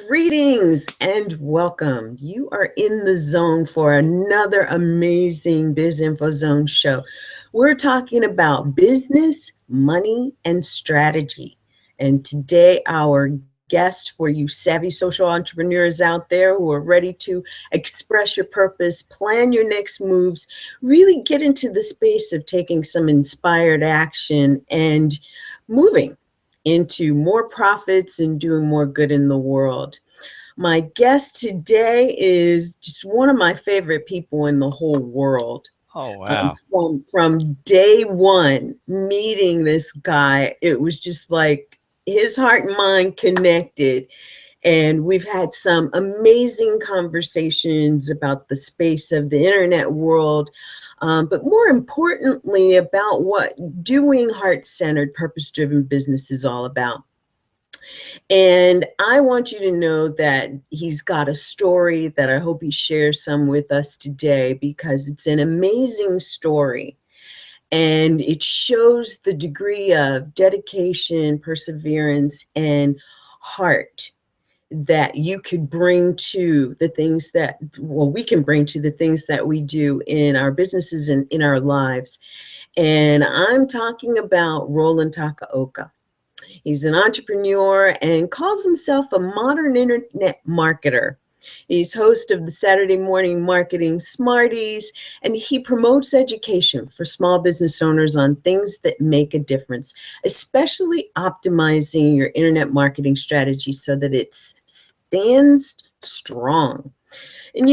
Greetings and welcome. You are in the zone for another amazing BIZ Info Zone show. We're talking about business, money, and strategy. And today, our guest for you savvy social entrepreneurs out there who are ready to express your purpose, plan your next moves, really get into the space of taking some inspired action and moving into more profits and doing more good in the world. My guest today is just one of my favorite people in the whole world. Oh, wow. From day one, meeting this guy, it was just like his heart and mind connected. And we've had some amazing conversations about the space of the internet world, but more importantly, about what doing heart-centered, purpose-driven business is all about. And I want you to know that he's got a story that I hope he shares some with us today, because it's an amazing story. And it shows the degree of dedication, perseverance, and heart that you could bring to the things that, well, we can bring to the things that we do in our businesses and in our lives. And I'm talking about ROLAND TAKAOKA. He's an entrepreneur and calls himself a modern internet marketer. He's host of the Saturday Morning Marketing Smarties, and he promotes education for small business owners on things that make a difference, especially optimizing your internet marketing strategy so that it stands strong. And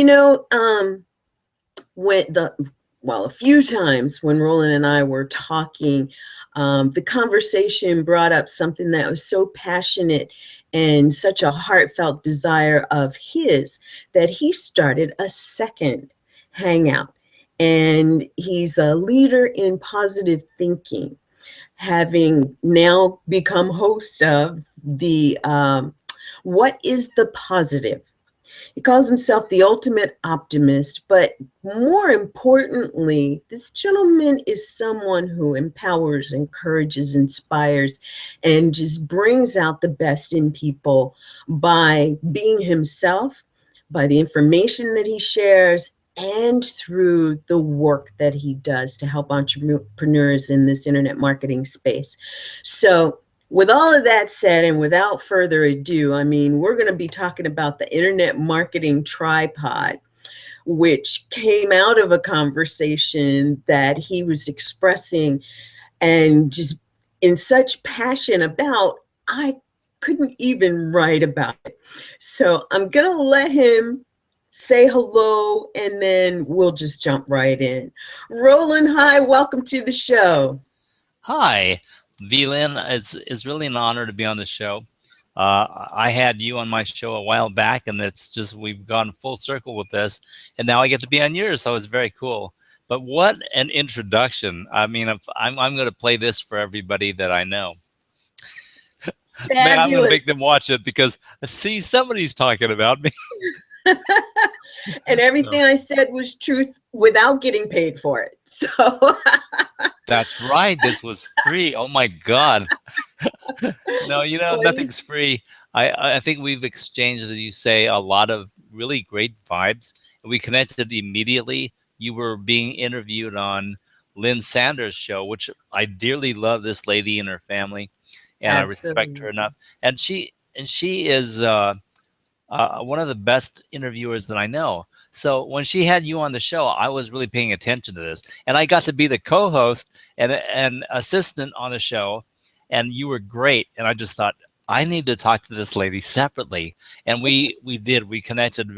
a few times when Roland and I were talking, the conversation brought up something that was so passionate and such a heartfelt desire of his that he started a second hangout. And he's a leader in positive thinking, having now become host of the What is the Positive? He calls himself the ultimate optimist, but more importantly, this gentleman is someone who empowers, encourages, inspires, and just brings out the best in people by being himself, by the information that he shares, and through the work that he does to help entrepreneurs in this internet marketing space. So, with all of that said, and without further ado, we're going to be talking about the internet marketing tripod, which came out of a conversation that he was expressing and just in such passion about, I couldn't even write about it. So I'm going to let him say hello, and then we'll just jump right in. Roland, hi, welcome to the show. Hi, Lynn. It's really an honor to be on the show. I had you on my show a while back, and we've gone full circle with this, and now I get to be on yours, so it's very cool. But what an introduction! I'm going to play this for everybody that I know. Man, I'm going to make them watch it because see, somebody's talking about me. And everything I said was truth without getting paid for it. So that's right. This was free. Oh my God. No, nothing's free. I think we've exchanged, as you say, a lot of really great vibes. We connected immediately. You were being interviewed on Lynn Sanders' show, which I dearly love this lady and her family, and absolutely. I respect her enough. And she is one of the best interviewers that I know. So when she had you on the show, I was really paying attention to this, and I got to be the co-host and assistant on the show, and you were great. And I just thought, I need to talk to this lady separately. And we did. We connected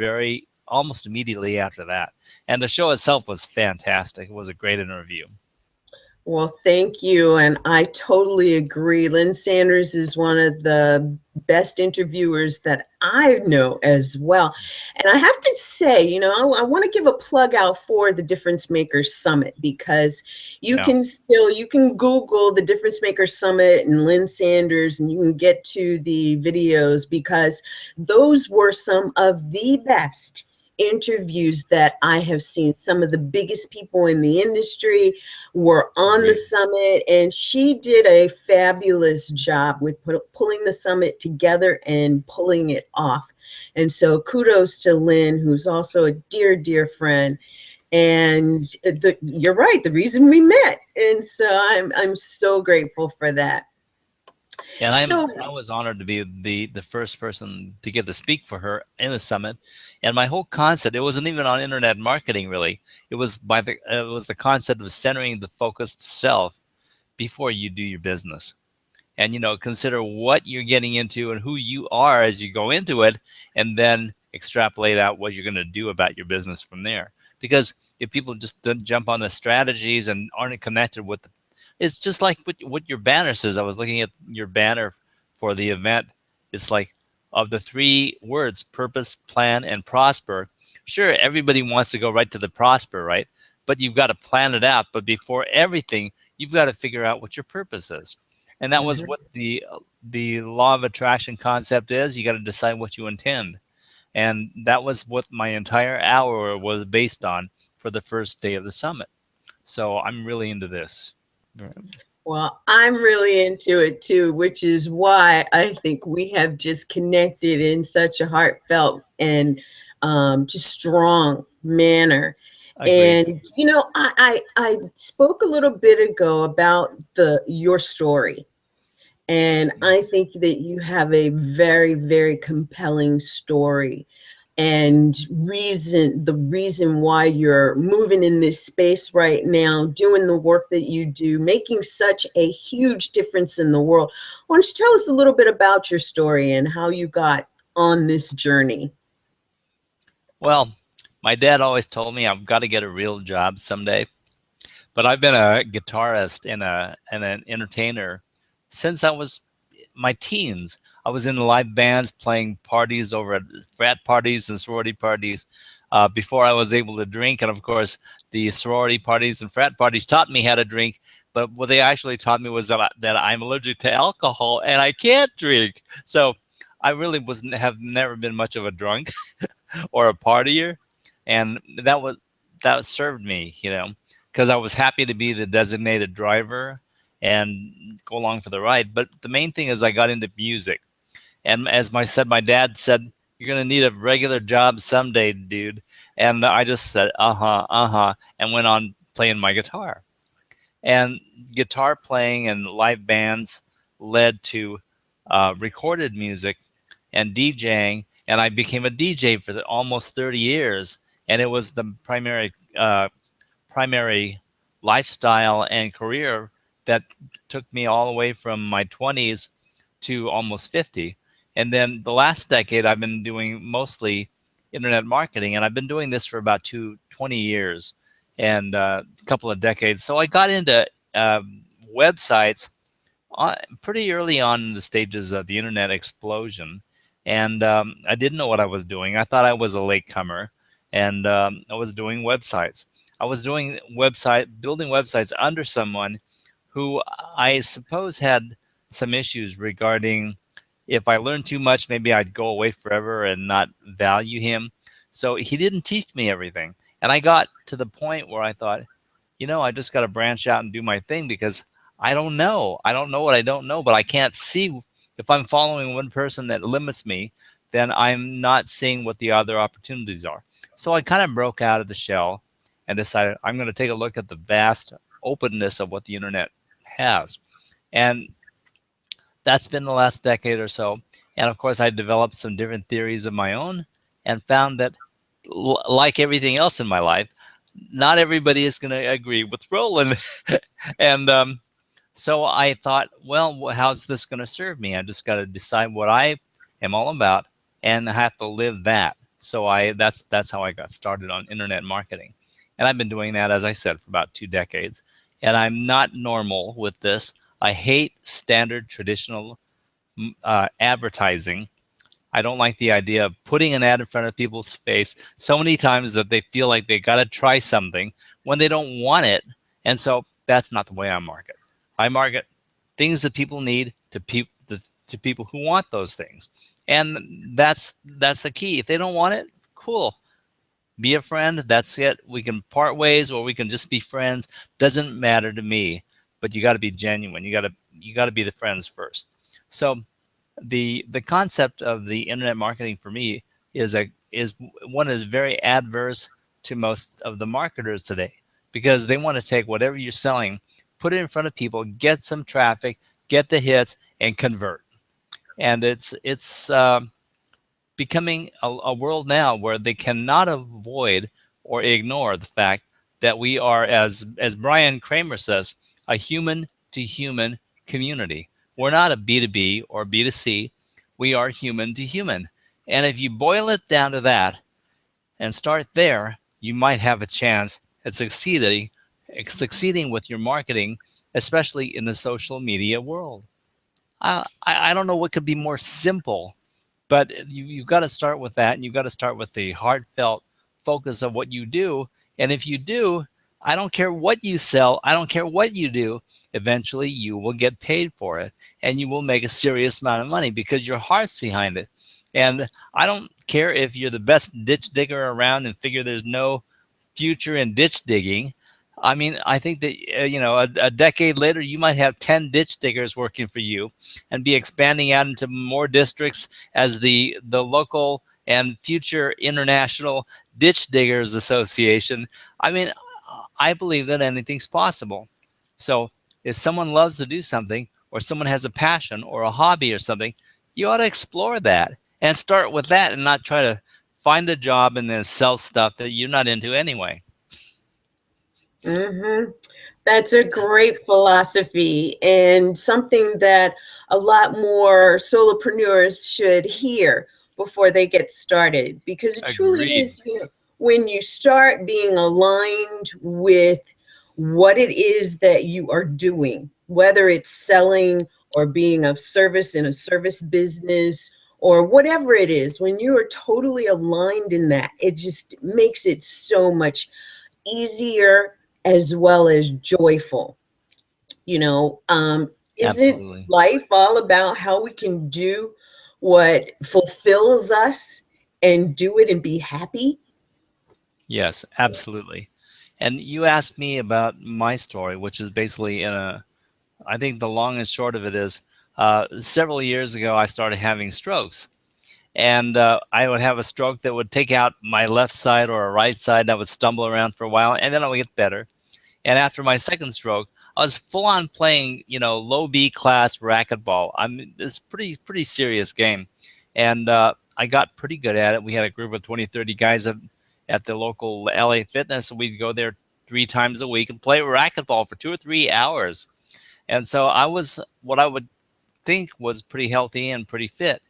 almost immediately after that. And the show itself was fantastic. It was a great interview. Well, thank you. And I totally agree. Lynn Sanders is one of the best interviewers that I know as well. And I have to say, I want to give a plug out for the Difference Makers Summit, because you can Google the Difference Makers Summit and Lynn Sanders, and you can get to the videos, because those were some of the best interviews that I have seen. Some of the biggest people in the industry were on the summit, and she did a fabulous job with pulling the summit together and pulling it off. And so kudos to Lynn, who's also a dear, dear friend. And you're right, the reason we met. And so I'm so grateful for that. And So, I was honored to be the first person to get to speak for her in the summit. And my whole concept, it wasn't even on internet marketing really. It was the concept of centering the focused self before you do your business. And consider what you're getting into and who you are as you go into it, and then extrapolate out what you're going to do about your business from there. Because if people just don't jump on the strategies and aren't connected with it's just like what your banner says. I was looking at your banner for the event. It's like, of the three words, purpose, plan, and prosper. Sure, everybody wants to go right to the prosper, right? But you've got to plan it out. But before everything, you've got to figure out what your purpose is. And that was mhm. what the law of attraction concept is. You got to decide what you intend. And that was what my entire hour was based on for the first day of the summit. So I'm really into this. Well, I'm really into it too, which is why I think we have just connected in such a heartfelt and just strong manner. Agreed. And I spoke a little bit ago about your story, and I think that you have a very, very compelling story, and the reason why you're moving in this space right now, doing the work that you do, making such a huge difference in the world. Why don't you tell us a little bit about your story and how you got on this journey? Well, my dad always told me I've got to get a real job someday. But I've been a guitarist and an entertainer since I was my teens. I was in live bands playing parties over at frat parties and sorority parties before I was able to drink. And of course, the sorority parties and frat parties taught me how to drink. But what they actually taught me was that I'm allergic to alcohol and I can't drink. So I really have never been much of a drunk or a partier, and that served me, because I was happy to be the designated driver and go along for the ride. But the main thing is I got into music. And as my dad said, you're going to need a regular job someday, dude. And I just said, and went on playing my guitar. And guitar playing and live bands led to recorded music and DJing. And I became a DJ for almost 30 years. And it was the primary lifestyle and career that took me all the way from my 20s to almost 50. And then the last decade, I've been doing mostly internet marketing, and I've been doing this for about 20 years and a couple of decades. So I got into websites pretty early on in the stages of the internet explosion. And I didn't know what I was doing. I thought I was a latecomer, and I was doing websites. I was building websites under someone who I suppose had some issues regarding if I learned too much, maybe I'd go away forever and not value him. So he didn't teach me everything. And I got to the point where I thought, I just got to branch out and do my thing because I don't know. I don't know what I don't know, but I can't see. If I'm following one person that limits me, then I'm not seeing what the other opportunities are. So I kind of broke out of the shell and decided I'm going to take a look at the vast openness of what the internet has. And that's been the last decade or so. And of course, I developed some different theories of my own and found that, like everything else in my life, not everybody is going to agree with Roland. And so I thought, well, how's this going to serve me? I just got to decide what I am all about, and I have to live that. So that's how I got started on internet marketing. And I've been doing that, as I said, for about 2 decades. And I'm not normal with this. I hate standard traditional advertising. I don't like the idea of putting an ad in front of people's face so many times that they feel like they got to try something when they don't want it. And so that's not the way I market. I market things that people need to people who want those things. And that's the key. If they don't want it, cool. Be a friend. That's it. We can part ways or we can just be friends. Doesn't matter to me. But you got to be genuine. You got to be the friends first. So the concept of the internet marketing for me is one is very adverse to most of the marketers today, because they want to take whatever you're selling, put it in front of people, get some traffic, get the hits, and convert. And it's becoming a world now where they cannot avoid or ignore the fact that we are, as Brian Kramer says, a human to human community. We're not a B2B or B2C. We are human to human. And if you boil it down to that and start there, you might have a chance at succeeding with your marketing, especially in the social media world. I don't know what could be more simple, but you've got to start with that, and you've got to start with the heartfelt focus of what you do. And if you do, I don't care what you sell, I don't care what you do, eventually you will get paid for it, and you will make a serious amount of money because your heart's behind it. And I don't care if you're the best ditch digger around and figure there's no future in ditch digging. I mean, I think that a decade later, you might have 10 ditch diggers working for you, and be expanding out into more districts as the local and future international ditch diggers association. I mean, I believe that anything's possible. So if someone loves to do something, or someone has a passion or a hobby or something, you ought to explore that and start with that, and not try to find a job and then sell stuff that you're not into anyway. Mm-hmm. That's a great philosophy, and something that a lot more solopreneurs should hear before they get started, because it truly Agreed. is, when you start being aligned with what it is that you are doing, whether it's selling or being of service in a service business or whatever it is, when you are totally aligned in that, it just makes it so much easier as well as joyful. Isn't Absolutely. life all about how we can do what fulfills us and do it and be happy? Yes, absolutely. And you asked me about my story, which is basically I think the long and short of it is, several years ago, I started having strokes. And I would have a stroke that would take out my left side or a right side, and I would stumble around for a while, and then I would get better. And after my second stroke, I was full on playing, low B class racquetball. It's pretty serious game, and I got pretty good at it. We had a group of 20, 30 guys at the local LA Fitness, and we'd go there 3 times a week and play racquetball for 2 or 3 hours. And so I was what I would think was pretty healthy and pretty fit.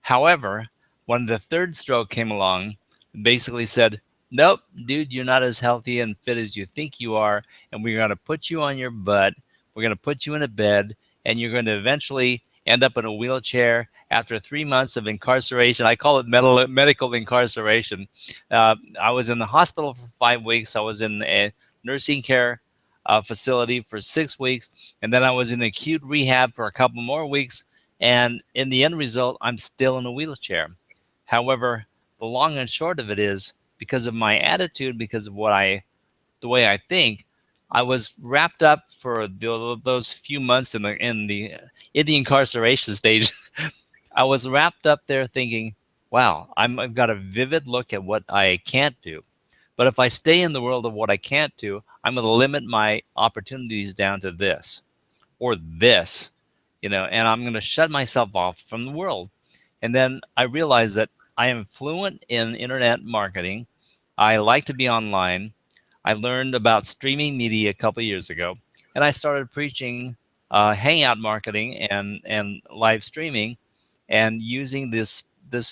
However, when the third stroke came along, basically said, "Nope, dude, you're not as healthy and fit as you think you are, and we're going to put you on your butt. We're going to put you in a bed, and you're going to eventually end up in a wheelchair after 3 months of incarceration." I call it medical incarceration. I was in the hospital for 5 weeks. I was in a nursing care facility for 6 weeks, and then I was in acute rehab for a couple more weeks. And in the end result, I'm still in a wheelchair. However, the long and short of it is, because of my attitude, because of the way I think, I was wrapped up for those few months in the incarceration stage. I was wrapped up there thinking, wow, I've got a vivid look at what I can't do. But if I stay in the world of what I can't do, I'm going to limit my opportunities down to this or this, and I'm going to shut myself off from the world. And then I realized that I am fluent in internet marketing. I like to be online. I learned about streaming media a couple of years ago, and I started preaching hangout marketing and live streaming, and using this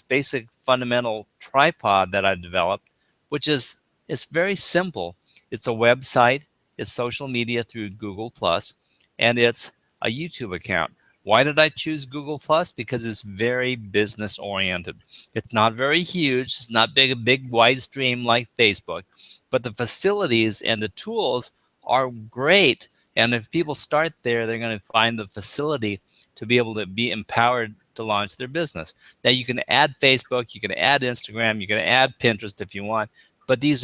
basic fundamental tripod that I developed, which is it's very simple. It's a website, it's social media through Google Plus, and it's a YouTube account. Why did I choose Google Plus? Because it's very business oriented. It's not very huge. It's not big wide stream like Facebook, but the facilities and the tools are great. And if people start there, they're going to find the facility to be able to be empowered to launch their business. Now you can add Facebook, you can add Instagram, you can add Pinterest if you want, but this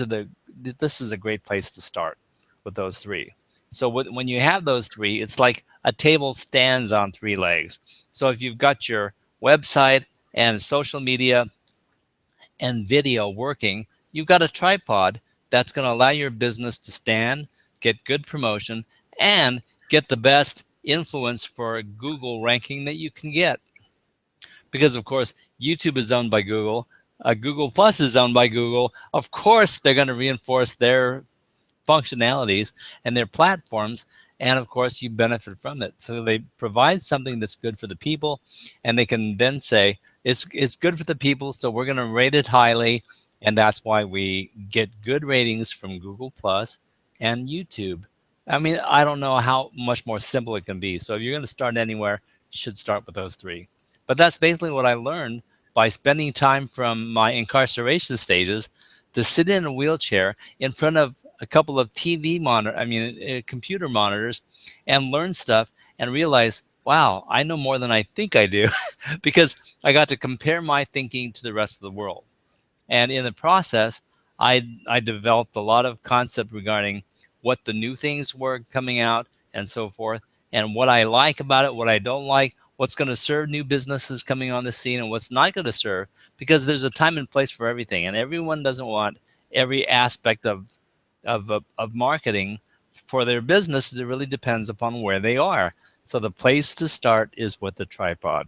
is a great place to start with those three. So when you have those three, it's like a table stands on three legs. So if you've got your website and social media and video working, you've got a tripod that's going to allow your business to stand, get good promotion, and get the best influence for Google ranking that you can get. Because, of course, YouTube is owned by Google. Google Plus is owned by Google. Of course, they're going to reinforce their functionalities and their platforms, and of course you benefit from it. So they provide something that's good for the people, and they can then say it's good for the people, so we're going to rate it highly, and that's why we get good ratings from Google Plus and YouTube. I mean, I don't know how much more simple it can be. So if you're going to start anywhere, you should start with those three. But that's basically what I learned by spending time from my incarceration stages to sit in a wheelchair in front of a couple of computer monitors, and learn stuff and realize, wow, I know more than I think I do, because I got to compare my thinking to the rest of the world. And in the process, I developed a lot of concept regarding what the new things were coming out and so forth, and what I like about it, what I don't like, what's going to serve new businesses coming on the scene, and what's not going to serve, because there's a time and place for everything, and everyone doesn't want every aspect of marketing for their business. It really depends upon where they are. So the place to start is with the tripod.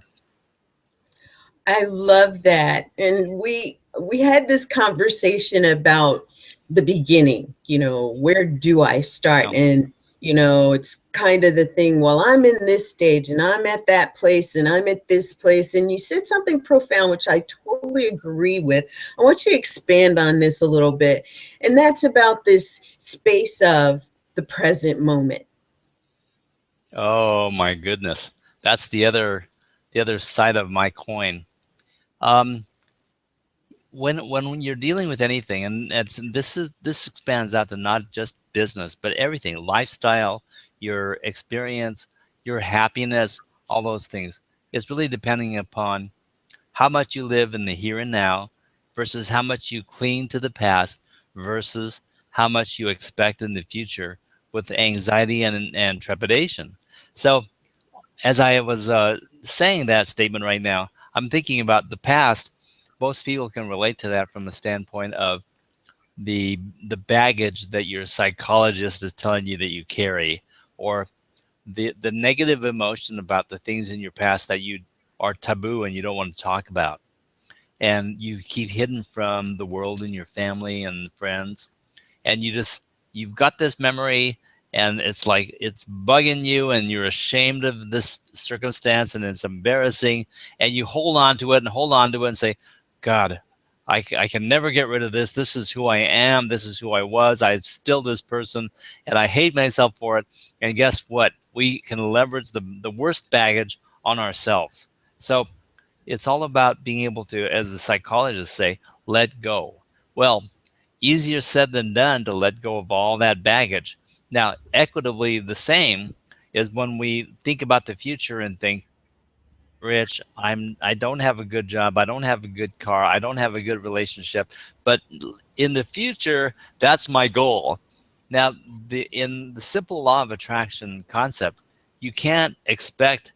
I love that. And we had this conversation about the beginning, where do I start? Yeah. And it's kind of the thing, well, I'm in this stage and I'm at that place and I'm at this place. And you said something profound, which I totally agree with. I want you to expand on this a little bit. And that's about this space of the present moment. Oh my goodness. That's the other side of my coin. Um, when you're dealing with anything, and this expands out to not just business, but everything, lifestyle, your experience, your happiness, all those things. It's really depending upon how much you live in the here and now versus how much you cling to the past versus how much you expect in the future with anxiety and trepidation. So as I was saying that statement right now, I'm thinking about the past. Most people can relate to that from the standpoint of the baggage that your psychologist is telling you that you carry, or the negative emotion about the things in your past that you are taboo and you don't want to talk about, and you keep hidden from the world and your family and friends, and you've got this memory, and it's like it's bugging you, and you're ashamed of this circumstance, and it's embarrassing, and you hold on to it and hold on to it and say, God, I can never get rid of this. This is who I am. This is who I was. I'm still this person, and I hate myself for it. And guess what? We can leverage the worst baggage on ourselves. So it's all about being able to, as the psychologists say, let go. Well, easier said than done to let go of all that baggage. Now, equitably the same is when we think about the future and think, Rich, I don't have a good job, I don't have a good car, I don't have a good relationship, but in the future, that's my goal. Now, in the simple law of attraction concept, you can't expect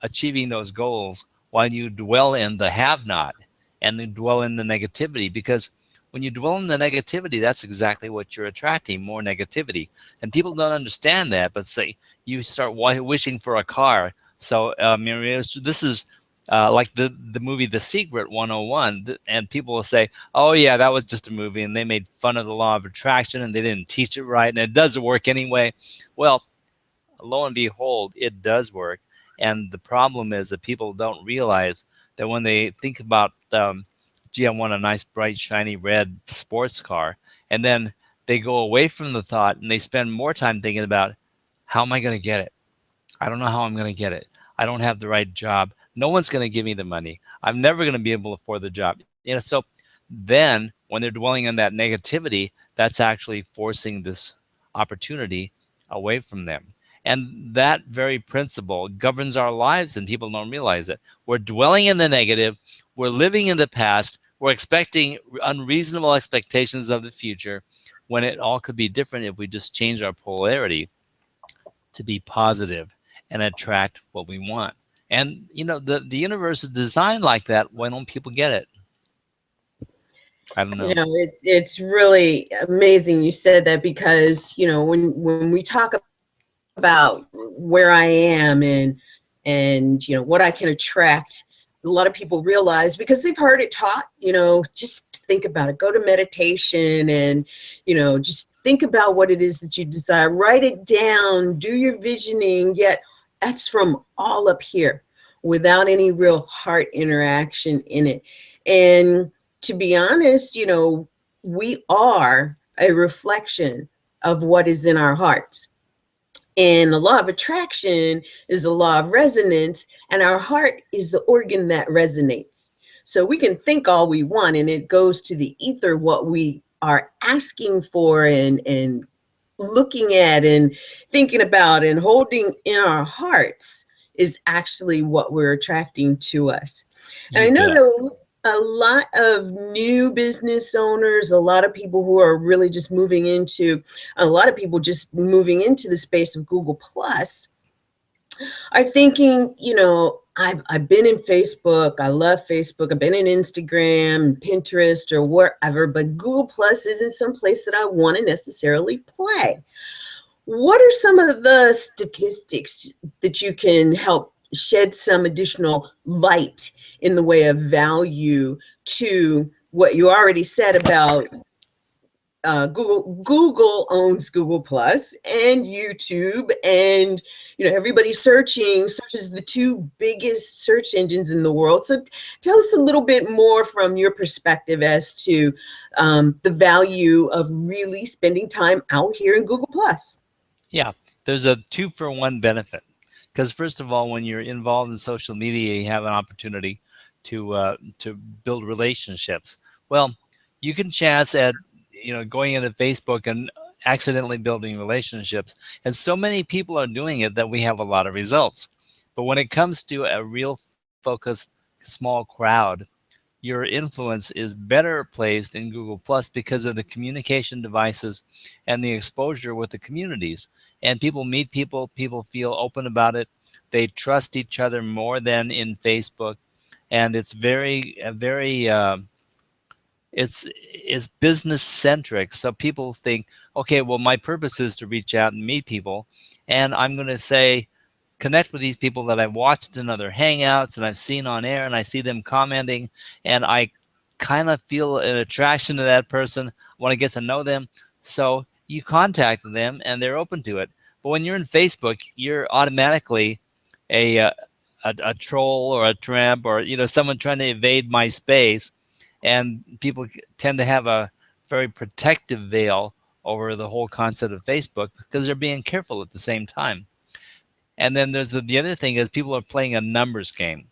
achieving those goals while you dwell in the have not and then dwell in the negativity, because when you dwell in the negativity, that's exactly what you're attracting, more negativity. And people don't understand that, but say you start wishing for a car. So this is like the movie The Secret 101, and people will say, oh yeah, that was just a movie and they made fun of the law of attraction and they didn't teach it right and it doesn't work anyway. Well, lo and behold, it does work. And the problem is that people don't realize that when they think about, gee, I want a nice, bright, shiny red sports car, and then they go away from the thought and they spend more time thinking about, how am I going to get it? I don't know how I'm going to get it. I don't have the right job. No one's going to give me the money. I'm never going to be able to afford the job. So then when they're dwelling on that negativity, that's actually forcing this opportunity away from them. And that very principle governs our lives, and people don't realize it. We're dwelling in the negative. We're living in the past. We're expecting unreasonable expectations of the future, when it all could be different if we just change our polarity to be positive and attract what we want. And the universe is designed like that. Why don't people get it? I don't You know. know, it's really amazing you said that, because, you know, when we talk about where I am and you know what I can attract, a lot of people realize, because they've heard it taught, you know, just think about it, go to meditation and, you know, just think about what it is that you desire, write it down, do your visioning, yet that's from all up here without any real heart interaction in it. And to be honest, you know, we are a reflection of what is in our hearts. And the law of attraction is the law of resonance, and our heart is the organ that resonates. So we can think all we want, and it goes to the ether what we are asking for and looking at and thinking about and holding in our hearts is actually what we're attracting to us. And You I know bet. that a lot of new business owners, a lot of people who are really just moving into, a lot of people just moving into the space of Google Plus are thinking, you know, I've been in Facebook, I love Facebook, I've been in Instagram, Pinterest, or wherever, but Google Plus isn't some place that I want to necessarily play. What are some of the statistics that you can help shed some additional light in the way of value to what you already said about Google owns Google Plus and YouTube, and you know everybody searches the two biggest search engines in the world. So tell us a little bit more from your perspective as to the value of really spending time out here in Google Plus. Yeah, there's a 2-for-1 benefit. Because first of all, when you're involved in social media, you have an opportunity to build relationships. Well, you can chance at going into Facebook and accidentally building relationships, and so many people are doing it that we have a lot of results. But when it comes to a real focused small crowd, your influence is better placed in Google Plus because of the communication devices and the exposure with the communities. And people meet people, people feel open about it. They trust each other more than in Facebook. And it's it's business centric. So people think, okay, well, my purpose is to reach out and meet people. And I'm going to say, connect with these people that I've watched in other hangouts and I've seen on air, and I see them commenting, and I kind of feel an attraction to that person. I want to get to know them. So you contact them and they're open to it. But when you're in Facebook, you're automatically a a troll or a tramp, or someone trying to evade my space, and people tend to have a very protective veil over the whole concept of Facebook because they're being careful at the same time. And then there's the other thing is people are playing a numbers game,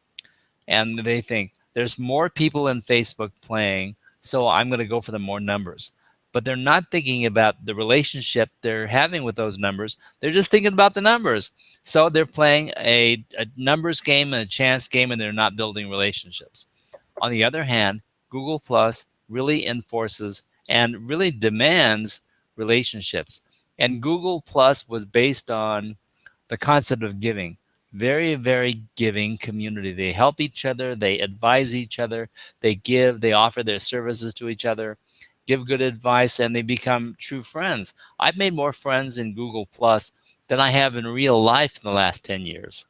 and they think there's more people in Facebook playing, so I'm going to go for the more numbers. But they're not thinking about the relationship they're having with those numbers. They're just thinking about the numbers. So they're playing a numbers game and a chance game, and they're not building relationships. On the other hand, Google Plus really enforces and really demands relationships. And Google Plus was based on the concept of giving. Very, very giving community. They help each other, they advise each other, they give, they offer their services to each other, give good advice, and they become true friends. I've made more friends in Google Plus than I have in real life in the last 10 years.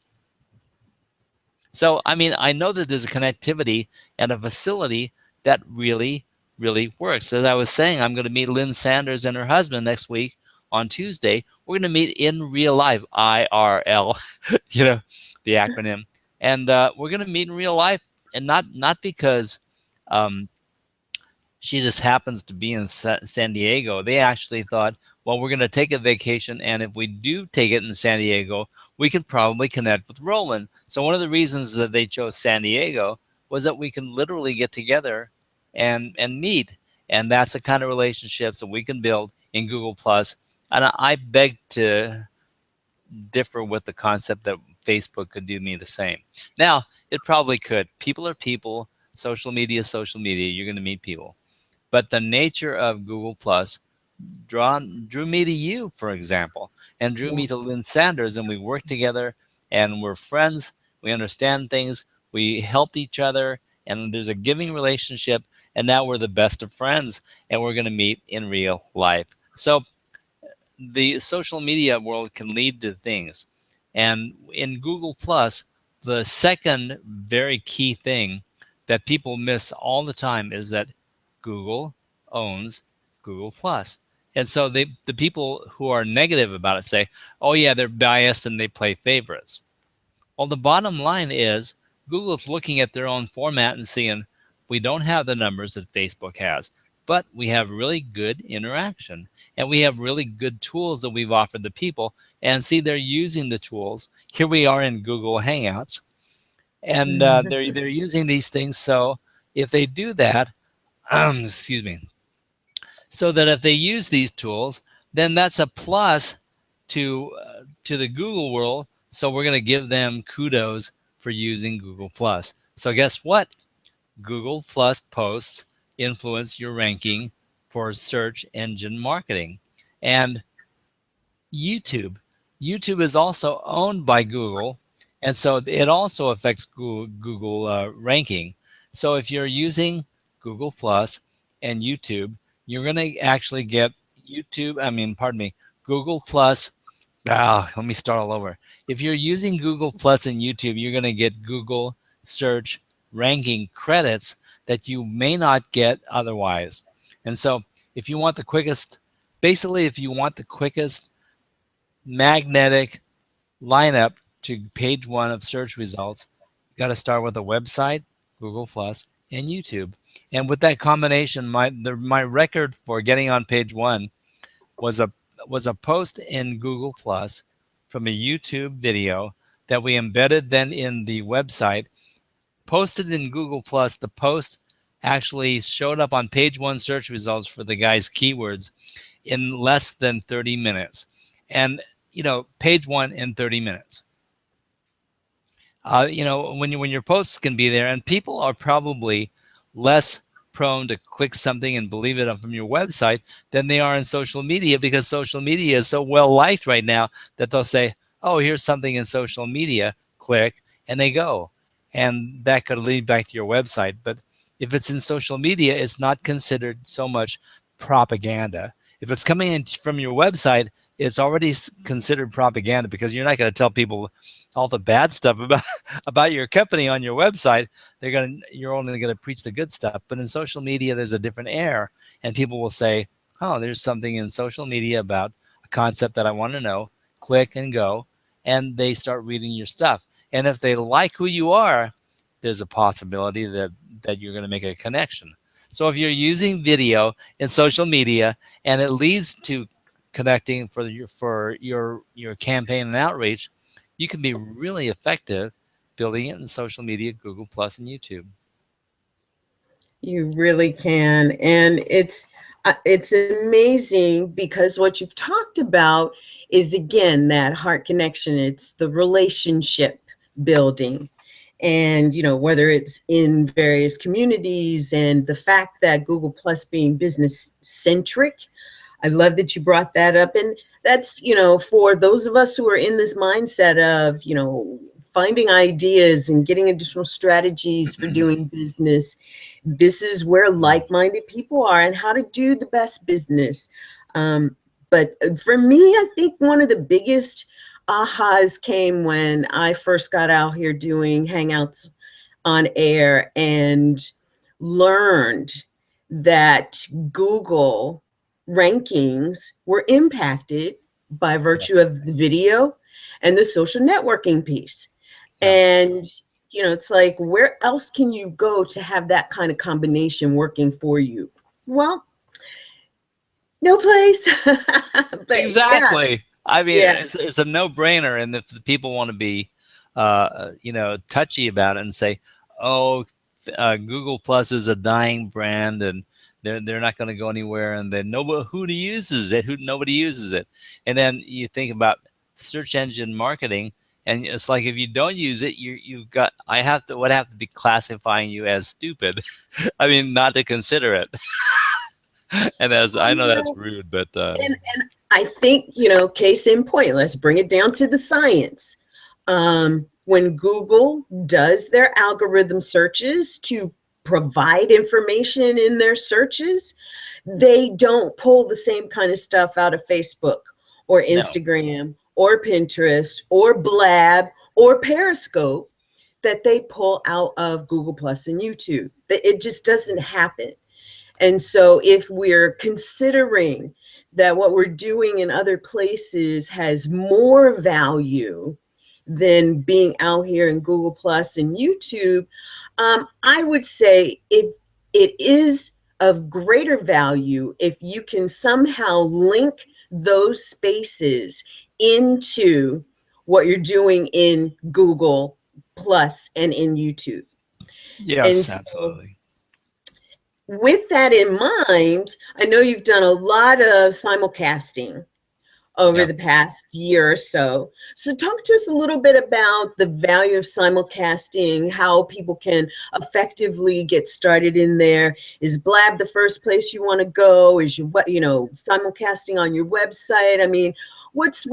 So, I mean, I know that there's a connectivity and a facility that really, really works. As I was saying, I'm going to meet Lynn Sanders and her husband next week on Tuesday. We're going to meet in real life, IRL, the acronym. And we're going to meet in real life, and not because um, she just happens to be in San Diego. They actually thought, well, we're going to take a vacation, and if we do take it in San Diego, we could probably connect with Roland. So one of the reasons that they chose San Diego was that we can literally get together and meet, and that's the kind of relationships that we can build in Google Plus. And I beg to differ with the concept that Facebook could do me the same. Now, it probably could. People are people. Social media is social media. You're going to meet people. But the nature of Google Plus drew me to you, for example, and drew Yeah. me to Lynn Sanders, and we work together, and we're friends. We understand things. We help each other, and there's a giving relationship. and now we're the best of friends, and we're going to meet in real life. So the social media world can lead to things. And in Google Plus, the second very key thing that people miss all the time is that Google owns Google Plus. And so the people who are negative about it say, oh yeah, they're biased and they play favorites. Well, the bottom line is Google's looking at their own format and seeing we don't have the numbers that Facebook has, but we have really good interaction and we have really good tools that we've offered the people. And see, they're using the tools. Here we are in Google Hangouts, and they're using these things. So if they do that, excuse me, so that if they use these tools, then that's a plus to the Google world. So we're going to give them kudos for using Google Plus. So guess what? Google Plus posts influence your ranking for search engine marketing. And YouTube. YouTube is also owned by Google, and so it also affects Google ranking. So if you're using Google Plus and YouTube, you're going to actually get Google Plus. Let me start all over. If you're using Google Plus and YouTube, you're going to get Google search ranking credits that you may not get otherwise. And so if you want the quickest, if you want the quickest magnetic lineup to page one of search results, you got to start with a website, Google Plus, and YouTube. And with that combination, my record for getting on page one was a post in Google Plus from a YouTube video that we embedded then in the website, posted in Google Plus. The post actually showed up on page one search results for the guy's keywords in less than 30 minutes. And, page one in 30 minutes. When your posts can be there, and people are probably less prone to click something and believe it from your website than they are in social media, because social media is so well liked right now that they'll say, oh, here's something in social media, click, and they go. And that could lead back to your website. But if it's in social media, it's not considered so much propaganda. If it's coming in from your website, it's already considered propaganda, because you're not going to tell people all the bad stuff about your company on your website. You're only going to preach the good stuff. But in social media, there's a different air, and people will say, oh, there's something in social media about a concept that I want to know. Click and go, and they start reading your stuff. And if they like who you are, there's a possibility that you're going to make a connection. So if you're using video in social media and it leads to connecting for your campaign and outreach, you can be really effective building it in social media, Google Plus, and YouTube. You really can. And it's amazing, because what you've talked about is, again, that heart connection. It's the relationship building. And, whether it's in various communities, and the fact that Google Plus being business centric, I love that you brought that up. And that's, for those of us who are in this mindset of, finding ideas and getting additional strategies for doing business, this is where like-minded people are, and how to do the best business. But for me, I think one of the biggest ahas came when I first got out here doing Hangouts on air and learned that Google rankings were impacted by virtue of the video and the social networking piece. Yeah. And, it's like, where else can you go to have that kind of combination working for you? Well, no place. But exactly. Yeah. I mean, yeah. It's a no-brainer. And if the people want to be, touchy about it and say, oh, Google Plus is a dying brand and they're not going to go anywhere, and then nobody uses it. Nobody uses it. And then you think about search engine marketing, and it's like, if you don't use it, I have to be classifying you as stupid. I mean, not to consider it. And I know that's rude, but and I think, case in point, let's bring it down to the science. When Google does their algorithm searches to provide information in their searches, they don't pull the same kind of stuff out of Facebook or No. Instagram or Pinterest or Blab or Periscope that they pull out of Google Plus and YouTube. It just doesn't happen. And so if we're considering that what we're doing in other places has more value than being out here in Google Plus and YouTube, I would say if it is of greater value if you can somehow link those spaces into what you're doing in Google Plus and in YouTube. And Yes, so absolutely. with that in mind, I know you've done a lot of simulcasting over Yep. the past year or so. So talk to us a little bit about the value of simulcasting, how people can effectively get started in there. Is Blab the first place you want to go? Is simulcasting on your website? I mean, what's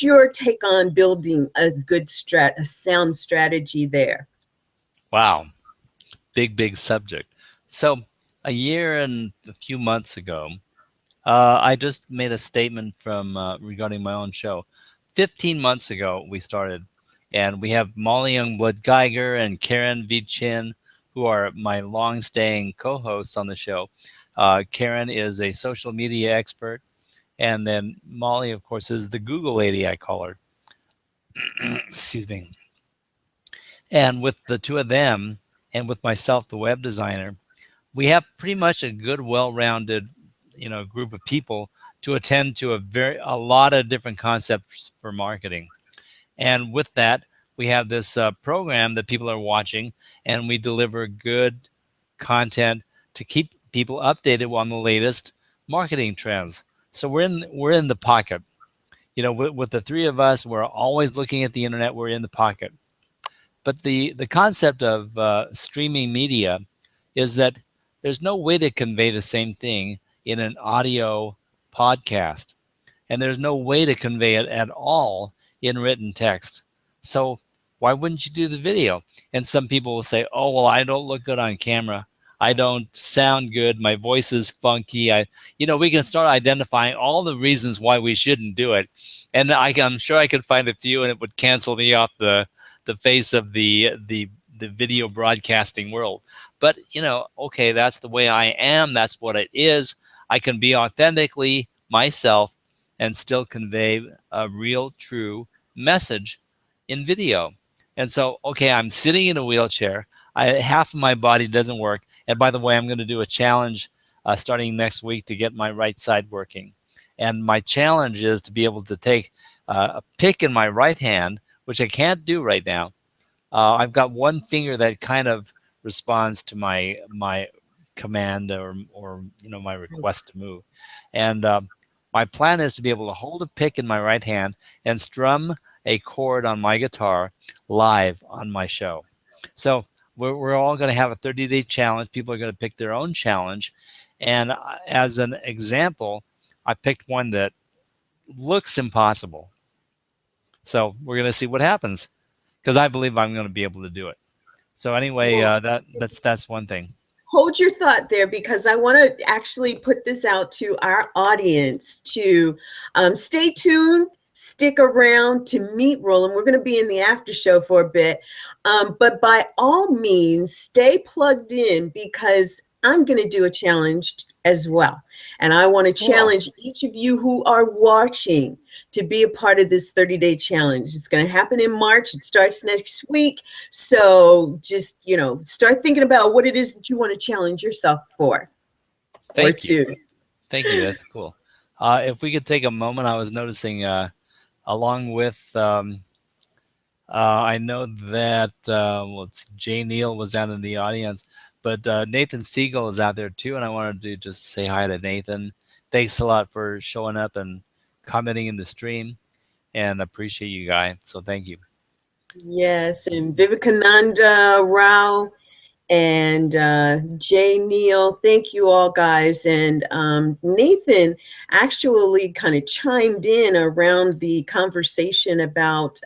your take on building a good a sound strategy there? Wow. Big subject. So a year and a few months ago, I just made a statement from regarding my own show. 15 months ago, we started, and we have Molly Youngblood Geiger and Karen V. Chin, who are my long-staying co-hosts on the show. Karen is a social media expert, and then Molly, of course, is the Google lady, I call her. Excuse me. And with the two of them, and with myself, the web designer, we have pretty much a good, well-rounded, group of people to attend to a lot of different concepts for marketing. And with that, we have this program that people are watching, and we deliver good content to keep people updated on the latest marketing trends. So we're in the pocket. With the three of us, we're always looking at the internet. We're in the pocket. But the concept of streaming media is that there's no way to convey the same thing in an audio podcast, and there's no way to convey it at all in written text. So why wouldn't you do the video? And some people will say, oh, well, I don't look good on camera. I don't sound good. My voice is funky. We can start identifying all the reasons why we shouldn't do it. And I'm sure I could find a few, and it would cancel me off the face of the video broadcasting world. But, okay, that's the way I am. That's what it is. I can be authentically myself and still convey a real, true message in video. And so, okay, I'm sitting in a wheelchair. Half of my body doesn't work. And by the way, I'm going to do a challenge starting next week to get my right side working. And my challenge is to be able to take a pick in my right hand, which I can't do right now. I've got one finger that kind of responds to my command or my request to move. And my plan is to be able to hold a pick in my right hand and strum a chord on my guitar live on my show. So we're all going to have a 30-day challenge. People are going to pick their own challenge. And as an example, I picked one that looks impossible. So we're going to see what happens, because I believe I'm going to be able to do it. So anyway, that's one thing. Hold your thought there, because I want to actually put this out to our audience to stay tuned, stick around to meet Roland. We're going to be in the after show for a bit, but by all means, stay plugged in, because I'm going to do a challenge as well. And I want to challenge each of you who are watching to be a part of this 30-day challenge. It's going to happen in March. It starts next week. So just, start thinking about what it is that you want to challenge yourself for. Thank you. Thank you. That's cool. If we could take a moment, I was noticing along with, I know that Jay Neal was down in the audience, but Nathan Siegel is out there too. And I wanted to just say hi to Nathan. Thanks a lot for showing up and commenting in the stream, and appreciate you guys. So thank you. Yes, and Vivekananda Rao and Jay Neal, thank you all, guys. And Nathan actually kind of chimed in around the conversation about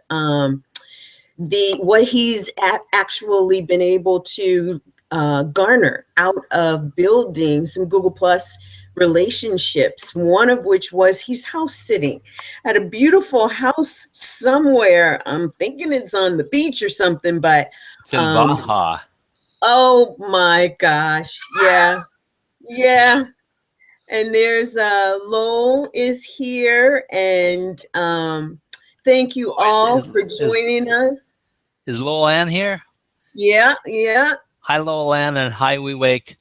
what he's actually been able to garner out of building some Google Plus relationships, one of which was he's house sitting at a beautiful house somewhere. I'm thinking it's on the beach or something, but It's in um, Baja. oh my gosh. Yeah. Yeah. And there's Lowell is here. And thank you Oh, all for is, joining us. is Lowell Ann here? Yeah. Yeah. Hi, Lowell Ann, and hi, We Wake.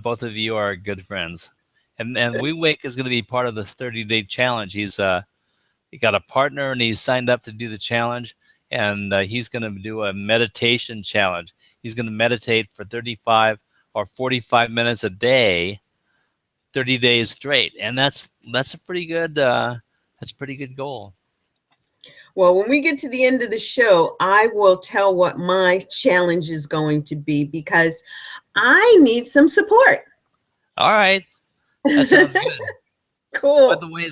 Both of you are good friends. And We Wake is going to be part of the 30-day challenge. He got a partner and he's signed up to do the challenge, and he's going to do a meditation challenge. He's going to meditate for 35 or 45 minutes a day, 30 days straight, and that's a pretty good goal. Well, when we get to the end of the show, I will tell what my challenge is going to be because I need some support. All right, that sounds good. By Cool. the way,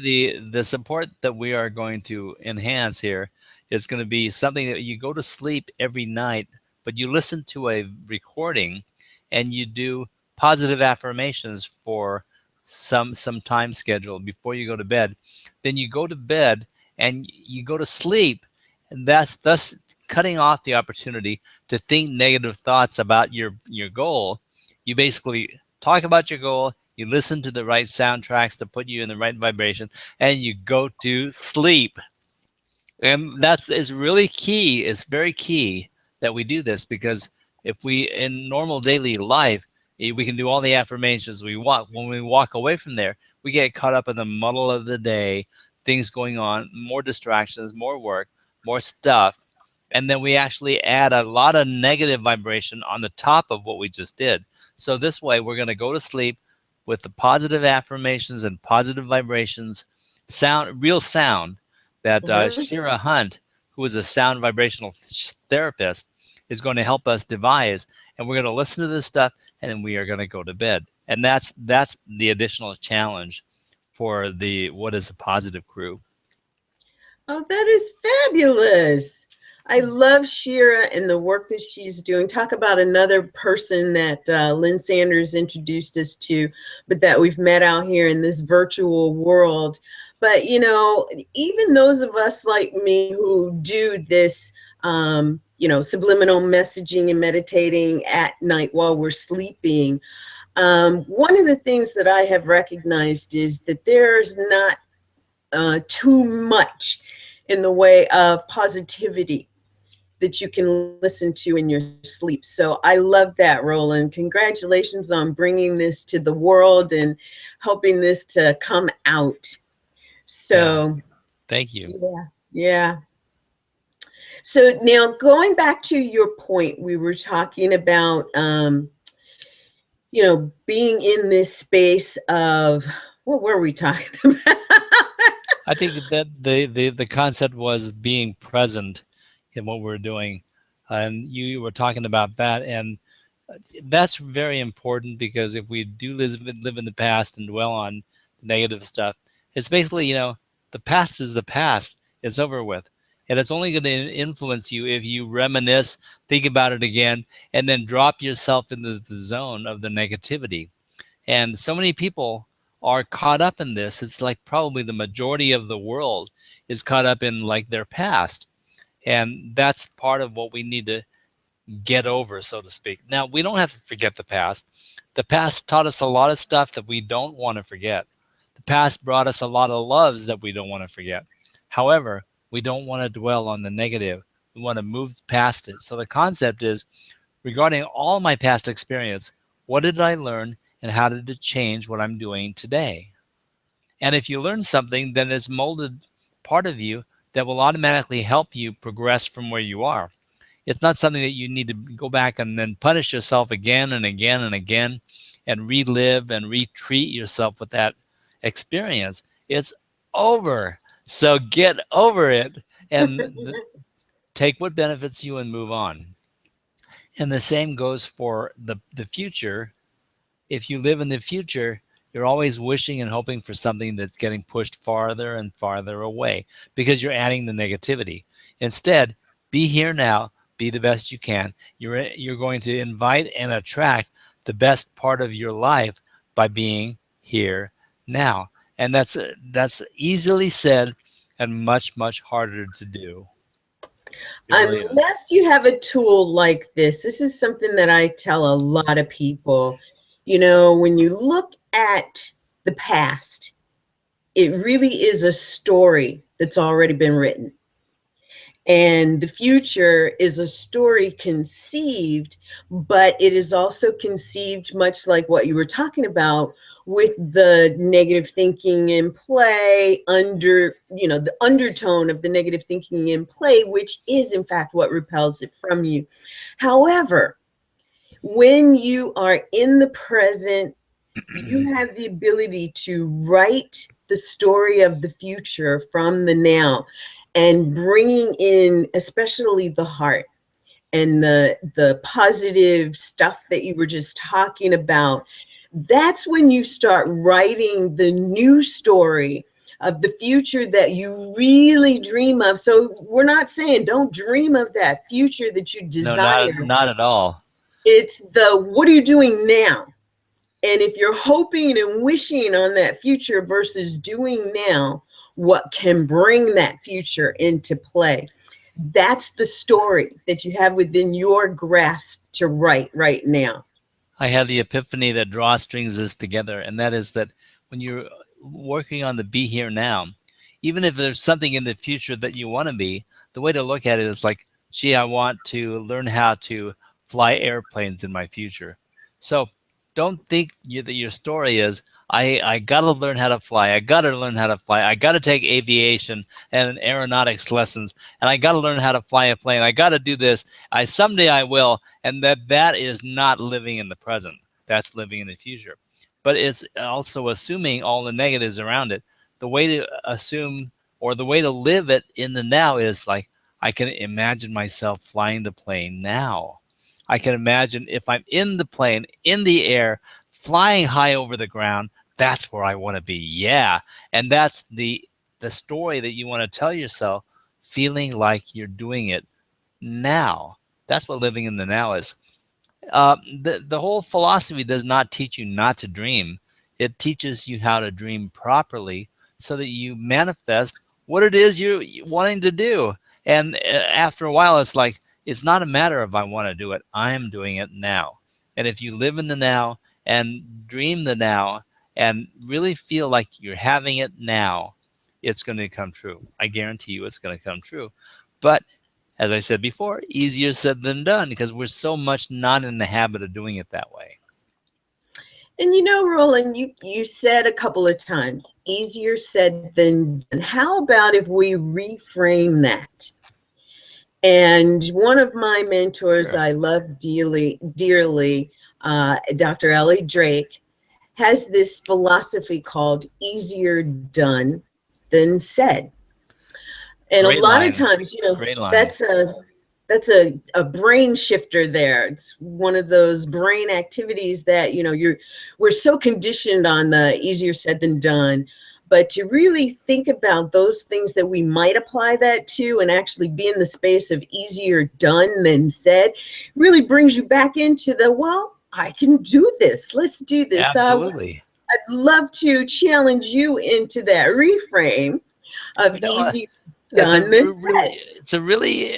the support that we are going to enhance here is going to be something that you go to sleep every night, but you listen to a recording and you do positive affirmations for some time schedule before you go to bed. Then you go to bed and you go to sleep, and that's thus cutting off the opportunity to think negative thoughts about your goal. You basically talk about your goal, you listen to the right soundtracks to put you in the right vibration, and you go to sleep. And that's is really key. It's very key that we do this, because if we in normal daily life, we can do all the affirmations we want. When we walk away from there, we get caught up in the muddle of the day, things going on, more distractions, more work, more stuff, and then we actually add a lot of negative vibration on the top of what we just did. So this way, we're going to go to sleep with the positive affirmations and positive vibrations, sound, real sound, that Mhm. Shira Hunt, who is a sound vibrational therapist, is going to help us devise. And we're going to listen to this stuff, and then we are going to go to bed. And that's the additional challenge for the What is a Positive crew. Oh, that is fabulous. I love Shira and the work that she's doing. Talk about another person that Lynn Sanders introduced us to, but that we've met out here in this virtual world. But, even those of us like me who do this, subliminal messaging and meditating at night while we're sleeping, one of the things that I have recognized is that there's not too much in the way of positivity that you can listen to in your sleep. So I love that, Roland. Congratulations on bringing this to the world and helping this to come out. Yeah, So, thank you. yeah, yeah. So now going back to your point, we were talking about, being in this space of, what were we talking about? I think that the concept was being present in what we're doing, and you were talking about that, and that's very important, because if we do live in the past and dwell on negative stuff, it's basically, the past is the past. It's over with, and it's only going to influence you if you reminisce, think about it again, and then drop yourself into the zone of the negativity. And so many people are caught up in this. It's like probably the majority of the world is caught up in like their past. And that's part of what we need to get over, so to speak. Now, we don't have to forget the past. The past taught us a lot of stuff that we don't want to forget. The past brought us a lot of loves that we don't want to forget. However, we don't want to dwell on the negative. We want to move past it. So the concept is, regarding all my past experience, what did I learn and how did it change what I'm doing today? And if you learn something, then it's molded part of you that will automatically help you progress from where you are. It's not something that you need to go back and then punish yourself again and again and again and relive and retreat yourself with that experience. It's over. So get over it and take what benefits you and move on. And the same goes for the future. If you live in the future, you're always wishing and hoping for something that's getting pushed farther and farther away, because you're adding the negativity. Instead, be here now, be the best you can. You're going to invite and attract the best part of your life by being here now. And that's easily said and much harder to do. It really is. Unless you have a tool like this is something that I tell a lot of people. When you look at the past, it really is a story that's already been written. And the future is a story conceived, but it is also conceived much like what you were talking about, with the negative thinking in play, the undertone of the negative thinking in play, which is in fact what repels it from you. However, when you are in the present, you have the ability to write the story of the future from the now, and bringing in especially the heart and the positive stuff that you were just talking about. That's when you start writing the new story of the future that you really dream of. So we're not saying don't dream of that future that you No, desire. not at all. It's what are you doing now? And if you're hoping and wishing on that future versus doing now what can bring that future into play, that's the story that you have within your grasp to write right now. I had the epiphany that drawstrings us together, and that is that when you're working on the be here now, even if there's something in the future that you want to be, the way to look at it is like, gee, I want to learn how to fly airplanes in my future. So don't think that your story is, I got to learn how to fly. I got to learn how to fly. I got to take aviation and aeronautics lessons, and I got to learn how to fly a plane. I got to do this. Someday I will. And that is not living in the present. That's living in the future. But it's also assuming all the negatives around it. The way to assume, or the way to live it in the now, is like, I can imagine myself flying the plane now. I can imagine if I'm in the plane, in the air, flying high over the ground, that's where I want to be. Yeah. And that's the story that you want to tell yourself, feeling like you're doing it now. That's what living in the now is. The whole philosophy does not teach you not to dream. It teaches you how to dream properly so that you manifest what it is you're wanting to do. And after a while, it's like, it's not a matter of I want to do it. I am doing it now. And if you live in the now and dream the now and really feel like you're having it now, it's going to come true. I guarantee you it's going to come true. But as I said before, easier said than done, because we're so much not in the habit of doing it that way. And Roland, you said a couple of times, easier said than done. How about if we reframe that? And one of my mentors, Sure. I love dearly, Dr. Ellie Drake, has this philosophy called easier done than said. And Great a lot line. of times, Great line. that's a brain shifter there. It's one of those brain activities that, we're so conditioned on the easier said than done. But to really think about those things that we might apply that to and actually be in the space of easier done than said really brings you back into I can do this. Let's do this. Absolutely. I'd love to challenge you into that reframe of easier done than said. It's a really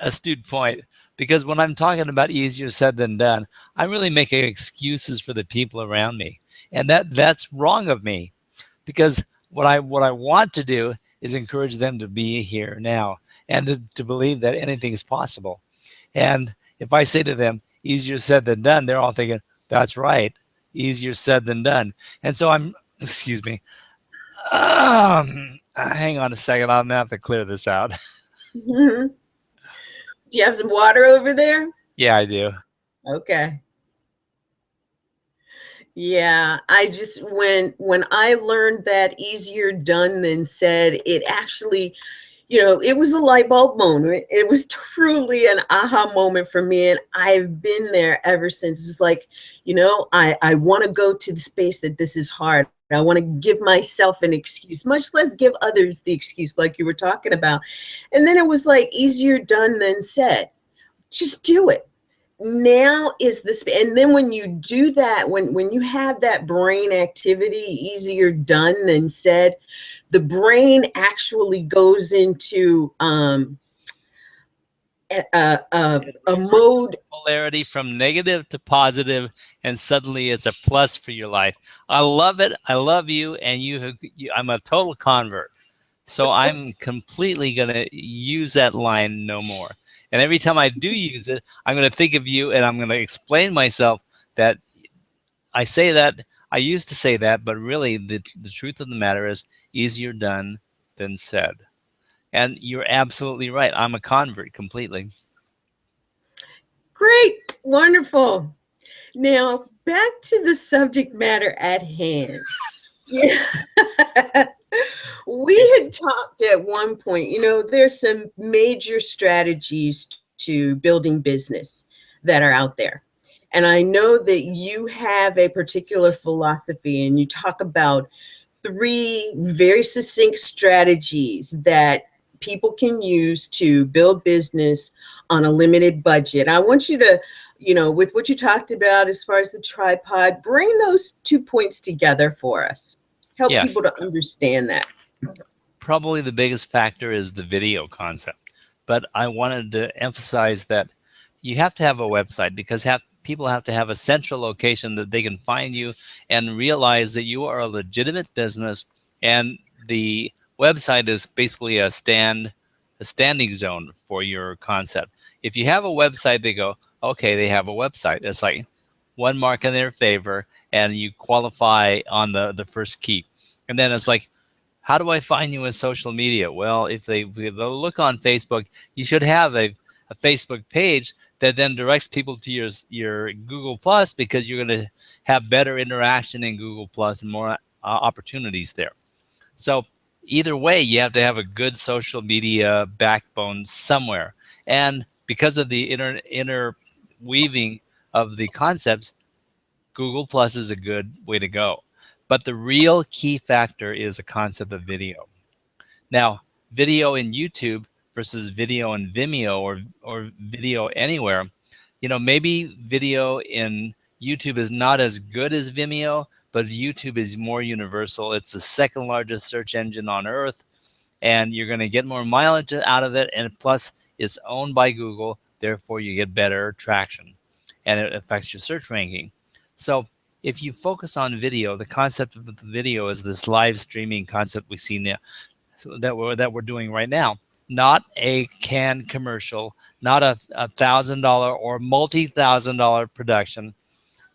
astute point, because when I'm talking about easier said than done, I'm really making excuses for the people around me, and that's wrong of me, because what I want to do is encourage them to be here now and to believe that anything is possible. And if I say to them, easier said than done, they're all thinking, that's right, easier said than done. And so excuse me, hang on a second, I'm gonna have to clear this out. Mm-hmm. Do you have some water over there? Yeah, I do. Okay. Yeah, I just when I learned that easier done than said, it actually, it was a light bulb moment. It was truly an aha moment for me. And I've been there ever since. It's like, I want to go to the space that this is hard. I want to give myself an excuse, much less give others the excuse like you were talking about. And then it was like easier done than said. Just do it. Now is the space. And then when you do that, when you have that brain activity, easier done than said, the brain actually goes into a mode. Polarity from negative to positive, and suddenly it's a plus for your life. I love it. I love you, and I'm a total convert. So I'm completely going to use that line no more. And every time I do use it, I'm going to think of you, and I'm going to explain myself that I say that, I used to say that, but really the truth of the matter is easier done than said. And you're absolutely right. I'm a convert completely. Great. Wonderful. Now, back to the subject matter at hand. Yeah. We had talked at one point, there's some major strategies to building business that are out there. And I know that you have a particular philosophy, and you talk about 3 very succinct strategies that people can use to build business on a limited budget. I want you to, with what you talked about as far as the tripod, bring those 2 points together for us. Help Yes. people to understand that. Probably the biggest factor is the video concept. But I wanted to emphasize that you have to have a website, because people have to have a central location that they can find you and realize that you are a legitimate business, and the website is basically a standing zone for your concept. If you have a website, they go, okay, they have a website. It's like one mark in their favor, and you qualify on the first key. And then it's like, how do I find you in social media? Well, if they look on Facebook, you should have a Facebook page that then directs people to your Google Plus, because you're going to have better interaction in Google Plus and more opportunities there. So either way, you have to have a good social media backbone somewhere. And because of the interweaving of the concepts, Google Plus is a good way to go. But the real key factor is the concept of video. Now, video in YouTube versus video in Vimeo, or video anywhere, maybe video in YouTube is not as good as Vimeo, but YouTube is more universal. It's the second largest search engine on earth, and you're going to get more mileage out of it. And plus, it's owned by Google. Therefore, you get better traction, and it affects your search ranking. So if you focus on video, the concept of the video is this live streaming concept we see now, that we're doing right now. Not a canned commercial, not a $1,000 or multi-$1,000 production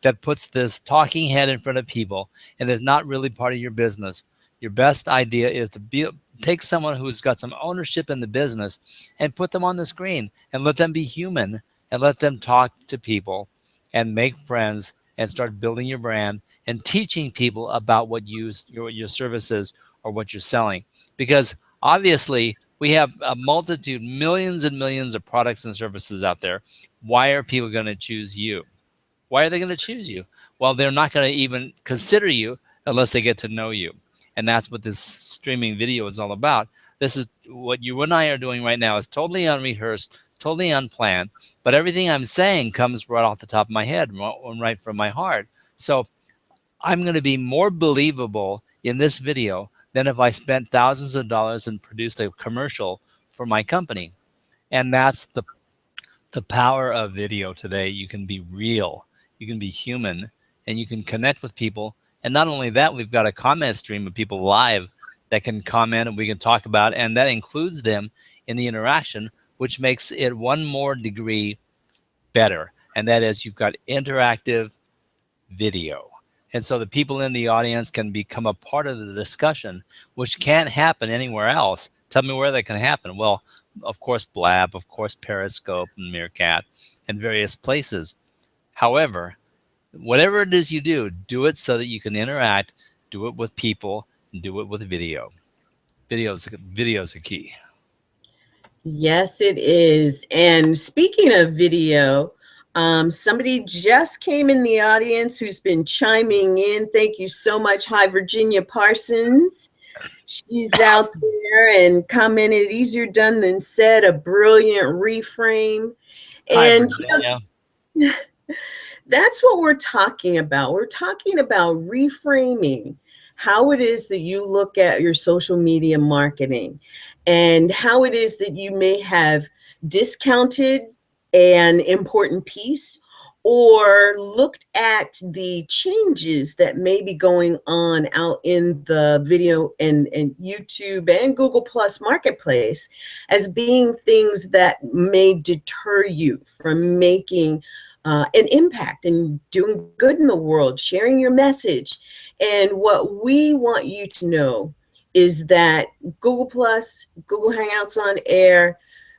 that puts this talking head in front of people and is not really part of your business. Your best idea is to take someone who's got some ownership in the business and put them on the screen and let them be human, and let them talk to people and make friends and start building your brand and teaching people about what your services or what you're selling. Because obviously we have a multitude, millions and millions of products and services out there. Why are people going to choose you? Why are they going to choose you? Well, they're not going to even consider you unless they get to know you. And that's what this streaming video is all about. This is what you and I are doing right now, is totally unrehearsed, totally unplanned. But everything I'm saying comes right off the top of my head, right from my heart. So I'm going to be more believable in this video than if I spent thousands of dollars and produced a commercial for my company. And that's the power of video today. You can be real, you can be human, and you can connect with people. And not only that, we've got a comment stream of people live that can comment and we can talk about, and that includes them in the interaction, which makes it one more degree better. And that is, you've got interactive video. And so the people in the audience can become a part of the discussion, which can't happen anywhere else. Tell me where that can happen. Well, of course, Blab, of course, Periscope and Meerkat, and various places. However, whatever it is you do it so that you can interact, do it with people, and do it with video. Video's a key. Yes, it is. And speaking of video, somebody just came in the audience who's been chiming in. Thank you so much. Hi, Virginia Parsons. She's out there and commented, easier done than said, a brilliant reframe. Hi, And Virginia. that's what we're talking about. We're talking about reframing how it is that you look at your social media marketing and how it is that you may have discounted an important piece or looked at the changes that may be going on out in the video and YouTube and Google Plus marketplace as being things that may deter you from making an impact and doing good in the world, sharing your message. And what we want you to know is that Google Plus, Google Hangouts on Air,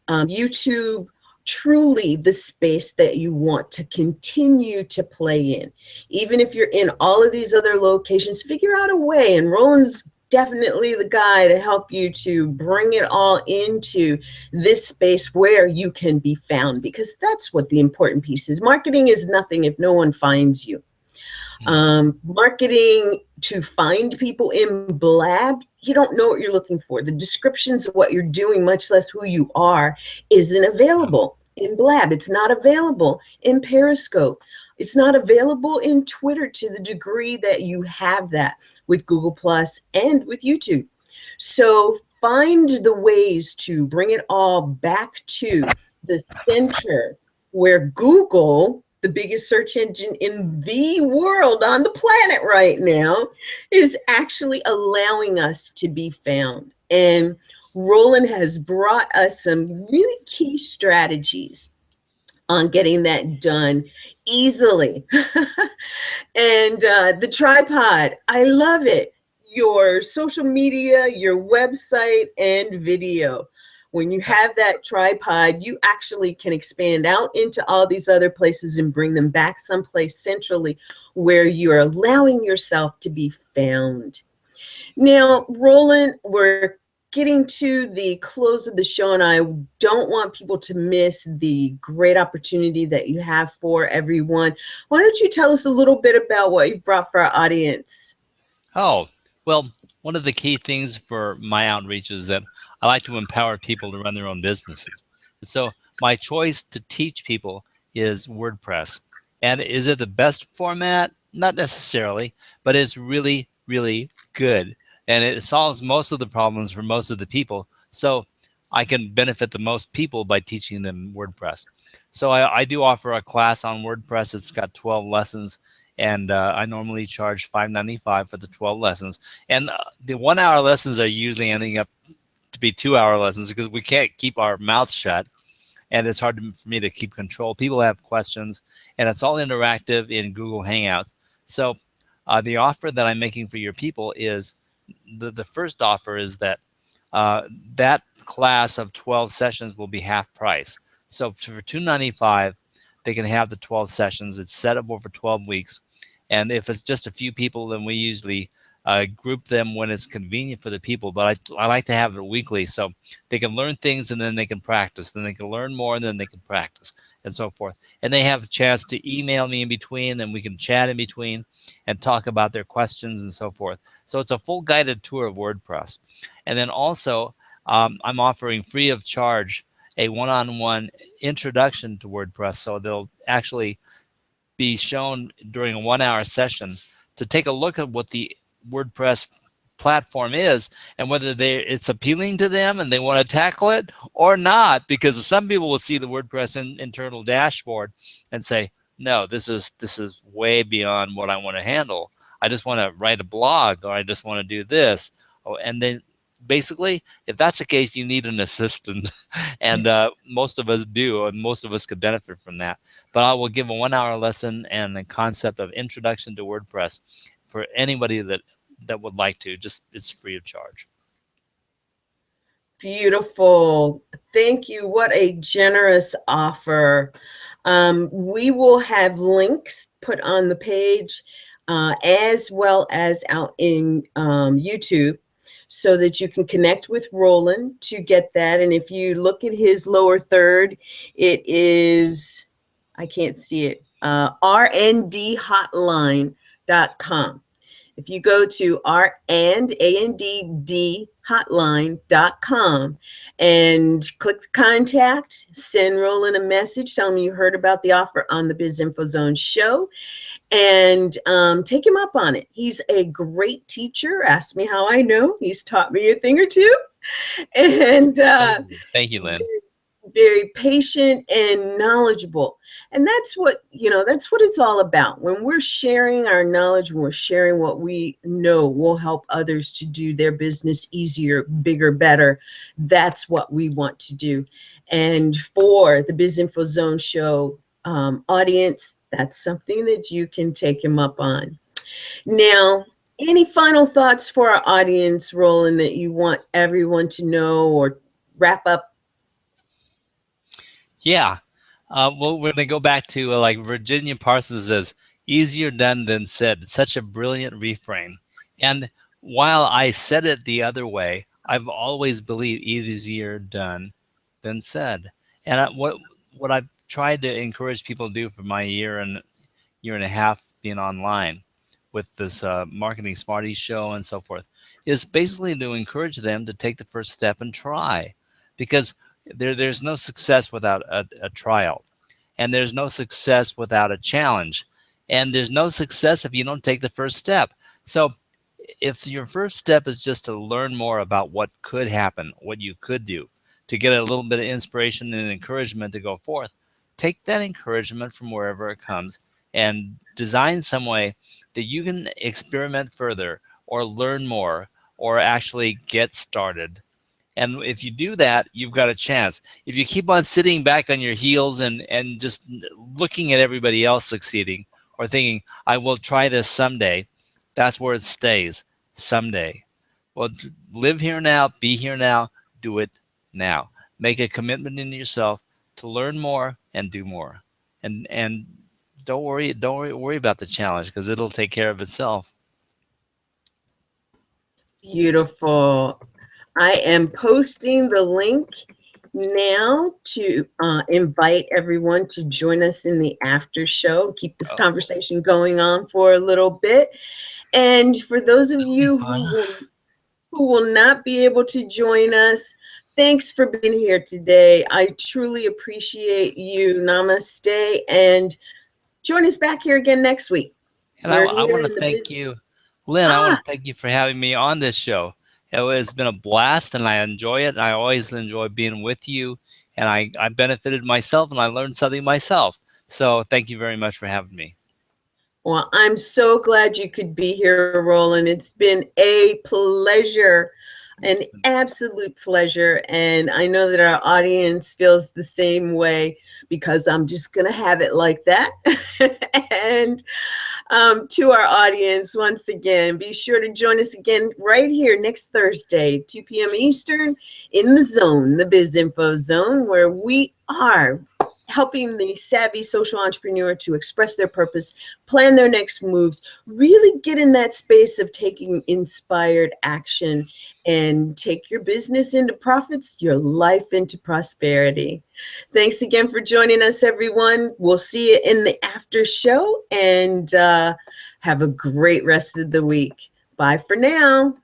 YouTube, truly the space that you want to continue to play in. Even if you're in all of these other locations, figure out a way. And Roland's definitely the guy to help you to bring it all into this space where you can be found, because that's what the important piece is. Marketing is nothing if no one finds you. Marketing to find people in Blab, you don't know what you're looking for. The descriptions of what you're doing, much less who you are, isn't available in Blab. It's not available in Periscope. It's not available in Twitter to the degree that you have that with Google Plus and with YouTube. So find the ways to bring it all back to the center where Google, the biggest search engine in the world, on the planet right now, is actually allowing us to be found. And Roland has brought us some really key strategies on getting that done easily. And the tripod, I love it. Your social media, your website, and video. When you have that tripod, you actually can expand out into all these other places and bring them back someplace centrally where you're allowing yourself to be found. Now, Roland, we're getting to the close of the show, and I don't want people to miss the great opportunity that you have for everyone. Why don't you tell us a little bit about what you've brought for our audience? Oh, well, one of the key things for my outreach is that I like to empower people to run their own businesses. And so my choice to teach people is WordPress. And is it the best format? Not necessarily, but it's really, really good. And it solves most of the problems for most of the people. So I can benefit the most people by teaching them WordPress. So I do offer a class on WordPress. It's got 12 lessons. And I normally charge $5.95 for the 12 lessons. And the 1 hour lessons are usually ending up to be 2 hour lessons because we can't keep our mouths shut. And it's hard for me to keep control. People have questions, and it's all interactive in Google Hangouts. So the offer that I'm making for your people is the first offer is that that class of 12 sessions will be half price. So for $2.95, they can have the 12 sessions. It's set up over 12 weeks. And if it's just a few people, then we usually group them when it's convenient for the people. But I like to have it weekly so they can learn things and then they can practice. Then they can learn more and then they can practice and so forth. And they have a chance to email me in between, and we can chat in between and talk about their questions and so forth. So it's a full guided tour of WordPress. And then also I'm offering free of charge a one-on-one introduction to WordPress. So they'll actually be shown during a 1 hour session to take a look at what the WordPress platform is and whether it's appealing to them and they want to tackle it or not, because some people will see the WordPress internal dashboard and say, no, this is way beyond what I want to handle. I just want to write a blog, or I just want to do this. And then basically, if that's the case, you need an assistant. And most of us do, and most of us could benefit from that. But I will give a 1 hour lesson and the concept of introduction to WordPress for anybody that would like to. Just it's free of charge. Beautiful. Thank you. What a generous offer. We will have links put on the page as well as out in YouTube. so that you can connect with Roland to get that. And if you look at his lower third, it is, I can't see it, rndhotline.com. If you go to randdhotline.com and click the contact, send Roland a message, tell him you heard about the offer on the BIZ Info Zone show, and take him up on it. He's a great teacher. Ask me how I know. He's taught me a thing or two. And Thank you, Lynn. Very patient and knowledgeable. And that's what it's all about. When we're sharing our knowledge, when we're sharing what we know will help others to do their business easier, bigger, better. That's what we want to do. And for the BIZ Info Zone show audience, that's something that you can take him up on. Now, any final thoughts for our audience, Roland, that you want everyone to know or wrap up? Yeah. Well, we're going to go back to like Virginia Parsons says, easier done than said. Such a brilliant refrain. And while I said it the other way, I've always believed easier done than said. And what I've tried to encourage people to do for my year and a half being online with this Marketing Smarties show and so forth is basically to encourage them to take the first step and try, because there's no success without a trial, and there's no success without a challenge, and there's no success if you don't take the first step. So if your first step is just to learn more about what could happen, what you could do, to get a little bit of inspiration and encouragement to go forth, take that encouragement from wherever it comes and design some way that you can experiment further or learn more or actually get started. And if you do that, you've got a chance. If you keep on sitting back on your heels and just looking at everybody else succeeding or thinking, I will try this someday, that's where it stays, someday. Well, live here now, be here now, do it now. Make a commitment in yourself to learn more and do more. And don't worry about the challenge, because it'll take care of itself. Beautiful. I am posting the link now to invite everyone to join us in the after show. Keep this conversation going on for a little bit. And for those of you who will not be able to join us, thanks for being here today. I truly appreciate you. Namaste. And join us back here again next week. And I want to thank you, Lynn. I want to thank you for having me on this show. It has been a blast, and I enjoy it. I always enjoy being with you, and I benefited myself, and I learned something myself. So thank you very much for having me. Well, I'm so glad you could be here, Roland. It's been a pleasure, an absolute pleasure. And I know that our audience feels the same way, because I'm just going to have it like that. And to our audience, once again, be sure to join us again right here next Thursday, 2 p.m. Eastern, in the zone, the BIZ Info Zone, where we are helping the savvy social entrepreneur to express their purpose, plan their next moves, really get in that space of taking inspired action and take your business into profits, your life into prosperity. Thanks again for joining us, everyone. We'll see you in the after show, and have a great rest of the week. Bye for now.